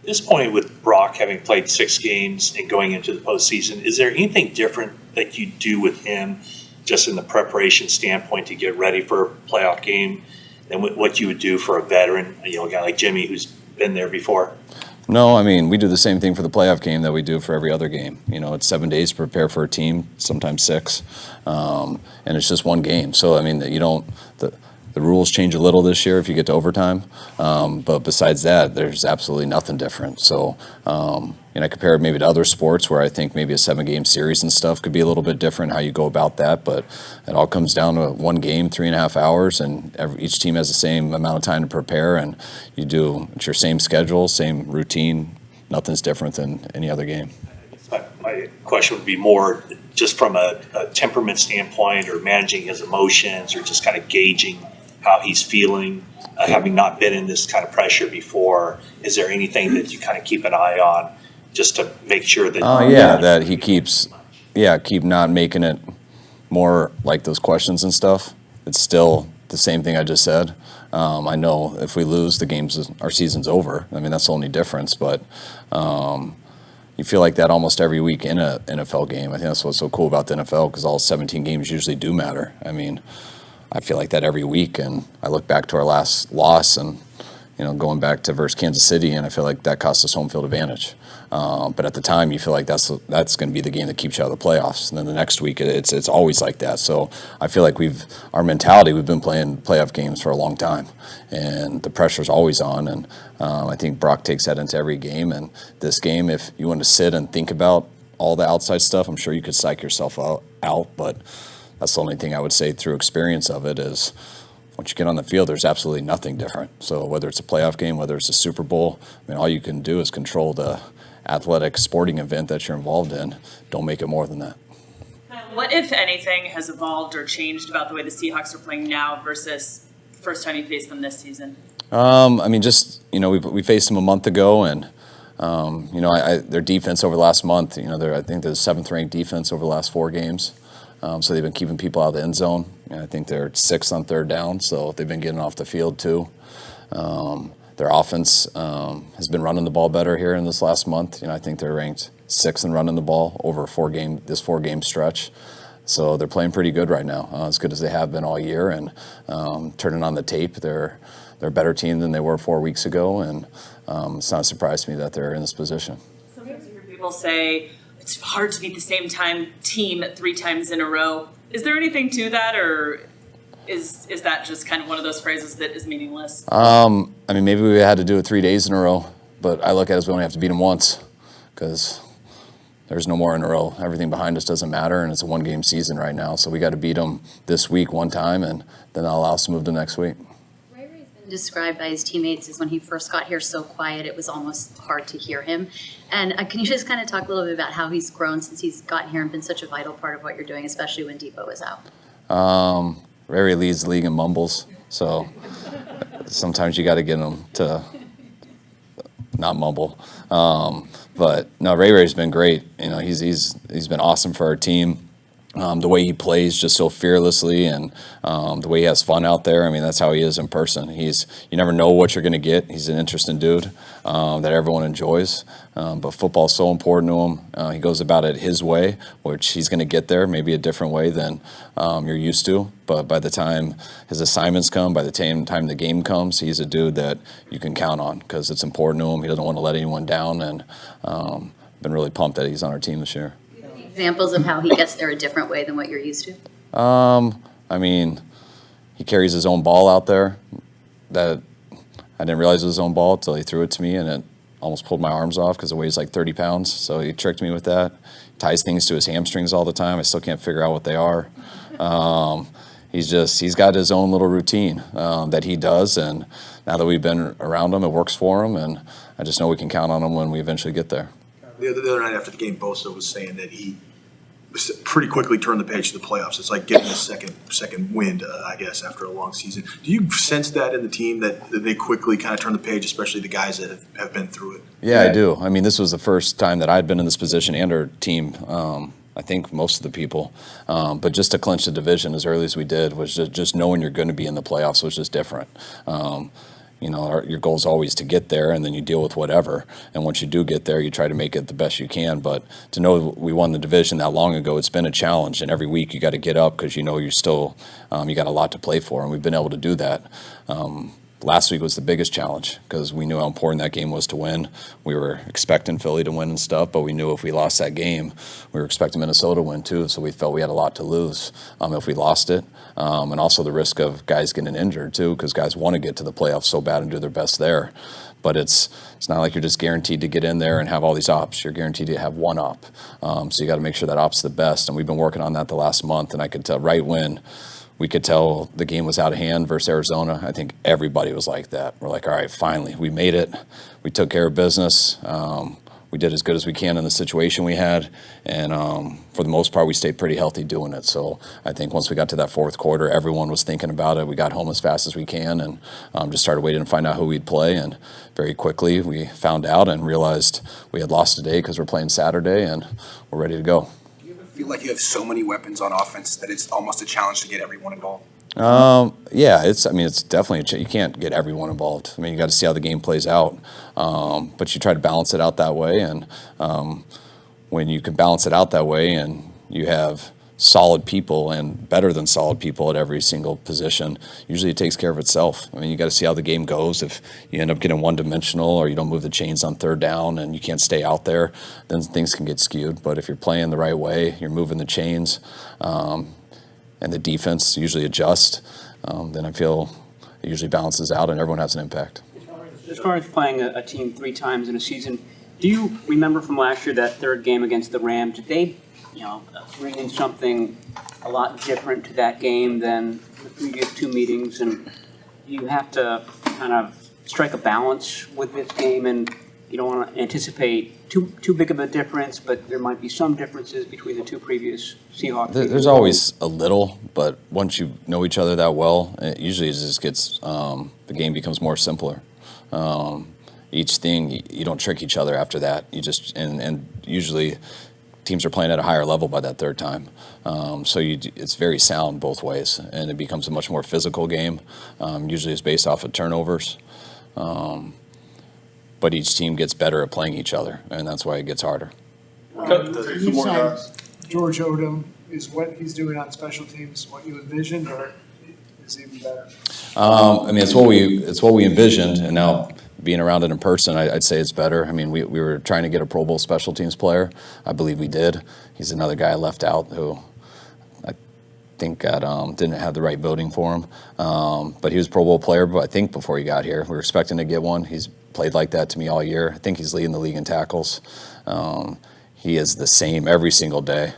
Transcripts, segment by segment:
At this point, with Brock having played 6 games and going into the postseason, is there anything different that you do with him just in the preparation standpoint to get ready for a playoff game than what you would do for a veteran, a guy like Jimmy who's been there before? No, I mean, we do the same thing for the playoff game that we do for every other game. It's 7 days to prepare for a team, sometimes 6, and it's just one game. So, I mean, the rules change a little this year if you get to overtime, but besides that, there's absolutely nothing different. So, I compare it maybe to other sports where I think maybe a 7-game series and stuff could be a little bit different how you go about that, but it all comes down to one game, 3.5 hours, and each team has the same amount of time to prepare, and it's your same schedule, same routine. Nothing's different than any other game. My question would be more just from a temperament standpoint, or managing his emotions, or just kind of gauging how he's feeling, having not been in this kind of pressure before. Is there anything that you kind of keep an eye on just to make sure that that he keep not making it more like those questions and stuff. It's still the same thing I just said. I know if we lose, our season's over. I mean, that's the only difference, but you feel like that almost every week in an NFL game. I think that's what's so cool about the NFL, because all 17 games usually do matter. I mean, I feel like that every week, and I look back to our last loss and, going back to versus Kansas City, and I feel like that cost us home field advantage. But at the time, you feel like that's going to be the game that keeps you out of the playoffs. And then the next week, it's always like that. So I feel like we've been playing playoff games for a long time, and the pressure's always on. And I think Brock takes that into every game. And this game, if you want to sit and think about all the outside stuff, I'm sure you could psych yourself out. But that's the only thing I would say through experience of it is, once you get on the field, there's absolutely nothing different. So whether it's a playoff game, whether it's a Super Bowl, I mean, all you can do is control the athletic sporting event that you're involved in. Don't make it more than that. What, if anything, has evolved or changed about the way the Seahawks are playing now versus the first time you faced them this season? I mean, we faced them a month ago, and their defense over the last month, I think they're the 7th-ranked defense over the last 4 games. So they've been keeping people out of the end zone. I think they're 6th on 3rd down, so they've been getting off the field too. Their offense has been running the ball better here in this last month. I think they're ranked 6th in running the ball over this 4-game stretch. So they're playing pretty good right now, as good as they have been all year. And turning on the tape, they're a better team than they were 4 weeks ago, and it's not a surprise to me that they're in this position. Sometimes you hear people say it's hard to beat the same team 3 times in a row. Is there anything to that, or is that just kind of one of those phrases that is meaningless? I mean, maybe we had to do it 3 days in a row, but I look at it as we only have to beat them once, because there's no more in a row. Everything behind us doesn't matter, and it's a 1-game season right now. So we got to beat them this week one time, and then that'll allow us to move to next week. Described by his teammates as when he first got here so quiet it was almost hard to hear him. And can you just kind of talk a little bit about how he's grown since he's gotten here and been such a vital part of what you're doing, especially when Depot is out? Ray leads the league in mumbles, so sometimes you got to get him to not mumble. But no, Ray's been great. He's been awesome for our team. The way he plays just so fearlessly, and the way he has fun out there. I mean, that's how he is in person. You never know what you're going to get. He's an interesting dude that everyone enjoys. But football's so important to him. He goes about it his way, which he's going to get there, maybe a different way than you're used to. But by the time his assignments come, by the time the game comes, he's a dude that you can count on, because it's important to him. He doesn't want to let anyone down, and been really pumped that he's on our team this year. Examples of how he gets there a different way than what you're used to? I mean, he carries his own ball out there that I didn't realize it was his own ball until he threw it to me, and it almost pulled my arms off because it weighs like 30 pounds. So he tricked me with that. He ties things to his hamstrings all the time. I still can't figure out what they are. He's got his own little routine that he does, and now that we've been around him, it works for him, and I just know we can count on him when we eventually get there. The other night after the game, Bosa was saying that he pretty quickly turned the page to the playoffs. It's like getting a second wind, I guess, after a long season. Do you sense that in the team, that they quickly kind of turn the page, especially the guys that have been through it? Yeah, I do. I mean, this was the first time that I'd been in this position, and our team, I think most of the people. But just to clinch the division as early as we did was just knowing you're going to be in the playoffs was just different. your goal is always to get there, and then you deal with whatever. And once you do get there, you try to make it the best you can. But to know we won the division that long ago, it's been a challenge. And every week you got to get up because you're still you got a lot to play for, and we've been able to do that. Last week was the biggest challenge because we knew how important that game was to win. We were expecting Philly to win and stuff, but we knew if we lost that game, we were expecting Minnesota to win too. So we felt we had a lot to lose if we lost it. And also the risk of guys getting injured too, because guys want to get to the playoffs so bad and do their best there. But it's not like you're just guaranteed to get in there and have all these ops. You're guaranteed to have one op. So you got to make sure that op's the best. And we've been working on that the last month. And I could tell right when we could tell the game was out of hand versus Arizona, I think everybody was like that. We're like, all right, finally, we made it. We took care of business. We did as good as we can in the situation we had. And for the most part, we stayed pretty healthy doing it. So I think once we got to that fourth quarter, everyone was thinking about it. We got home as fast as we can and just started waiting to find out who we'd play. And very quickly, we found out and realized we had lost today because we're playing Saturday, and we're ready to go. I feel like you have so many weapons on offense that it's almost a challenge to get everyone involved. Yeah, it's definitely, you can't get everyone involved. I mean, you got to see how the game plays out. But you try to balance it out that way. And when you can balance it out that way and you have solid people and better than solid people at every single position, usually it takes care of itself. I mean, you got to see how the game goes. If you end up getting one-dimensional or you don't move the chains on third down and you can't stay out there, then things can get skewed. But if you're playing the right way, you're moving the chains, and the defense usually adjusts, then I feel it usually balances out and everyone has an impact. As far as playing a team 3 times in a season, do you remember from last year that third game against the Rams, did they bring in something a lot different to that game than the previous 2 meetings? And you have to kind of strike a balance with this game, and you don't want to anticipate too big of a difference, but there might be some differences between the 2 previous Seahawks. There's always a little, but once you know each other that well, it usually just gets, the game becomes more simpler. Each thing, you don't trick each other after that. You just, and usually teams are playing at a higher level by that third time. So it's very sound both ways, and it becomes a much more physical game. Usually it's based off of turnovers. But each team gets better at playing each other, and that's why it gets harder. You said George Odom, is what he's doing on special teams what you envisioned, or is it even better? I mean, it's what we envisioned, and now being around it in person, I'd say it's better. I mean, we were trying to get a Pro Bowl special teams player. I believe we did. He's another guy I left out who I think didn't have the right voting for him. But he was a Pro Bowl player, but I think before he got here. We were expecting to get one. He's played like that to me all year. I think he's leading the league in tackles. He is the same every single day.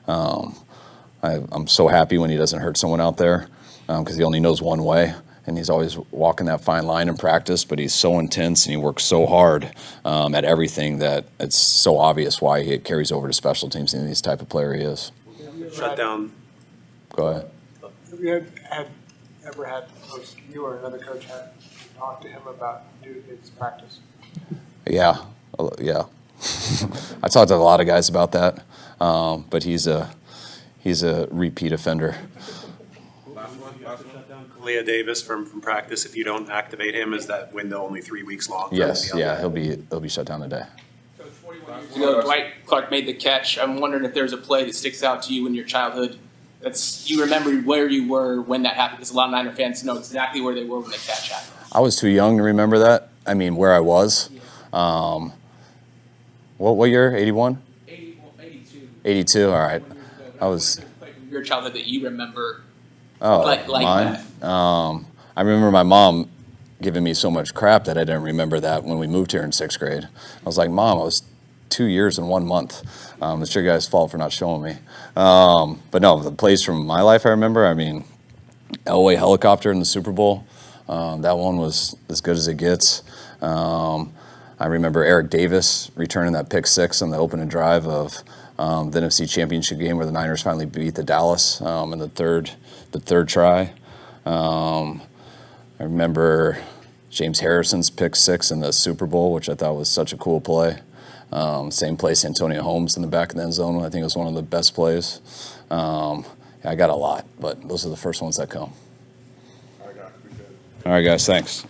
I'm so happy when he doesn't hurt someone out there because he only knows one way. And he's always walking that fine line in practice, but he's so intense and he works so hard at everything that it's so obvious why he carries over to special teams and these type of player he is. Shut down. Go ahead. Have you ever had coach, you or another coach had talk to him about doing his practice? Yeah. I talked to a lot of guys about that, but he's a repeat offender. Leah Davis from practice. If you don't activate him, is that window only 3 weeks long? Yes, yeah, he'll be shut down today. Dwight Clark made the catch. I'm wondering if there's a play that sticks out to you in your childhood. You remember where you were when that happened, because a lot of Niner fans know exactly where they were when the catch happened. I was too young to remember that. I mean, where I was. What year? 81? 82. 82. All right. I was. Your childhood that you remember. Oh, like mine? that. I remember my mom giving me so much crap that I didn't remember that when we moved here in 6th grade. I was like, Mom, I was 2 years and 1 month. It's your guys' fault for not showing me. But no, the plays from my life I remember, I mean, Elway helicopter in the Super Bowl. That one was as good as it gets. I remember Eric Davis returning that pick 6 on the opening drive of the NFC Championship game where the Niners finally beat the Dallas in the third try. I remember James Harrison's pick 6 in the Super Bowl, which I thought was such a cool play. Same place, Antonio Holmes in the back of the end zone. I think it was one of the best plays. I got a lot, but those are the first ones that come. All right, guys, thanks.